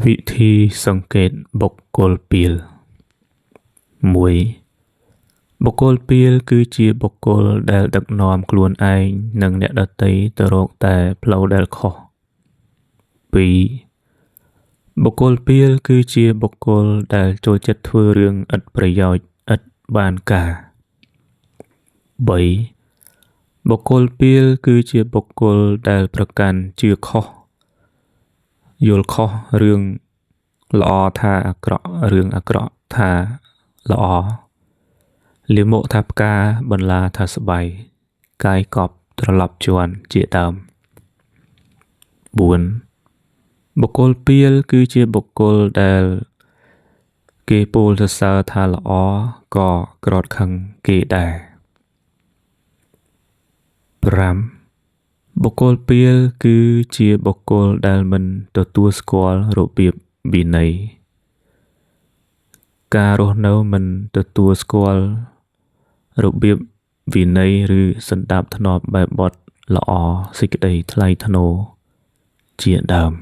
វិធីសង្កេតបុគ្គលពាល 1. បុគ្គលពាលគឺជាបុគ្គលដែលដឹកនាំខ្លួនឯងនិងអ្នកដទៃទៅរកតែផ្លូវដែលខុស 2. បុគ្គលពាលគឺជាបុគ្គលដែលចូលចិត្តធ្វើរឿងឥតប្រយោជន៍ឥតបានការ 3. បុគ្គលពាលគឺជាបុគ្គលដែលប្រកាន់ជឿខុសយល់ខុសរឿងល្អថាអាក្រក់រឿងអាក្រក់ថាល្អលាមកថាផ្កាបន្លាថាស្បៃកាយកប់ត្រឡប់ជាន់ជាដើម 4. បុគ្គលពាលគឺជាបុគ្គលដែលគេពោលសរសើរថាល្អក៏ក្រោធខឹងគេដែរ 5. បុគ្គលពាលគឺជាបុគ្គលដែលមិនទទួលស្គាល់របៀបវិន័យការរស់នៅមិនទទួលស្គាល់របៀបវិន័យឬសណ្ដាប់ធ្នាប់បែបបទល្អសេចក្តីថ្លៃថ្នូរជាដើម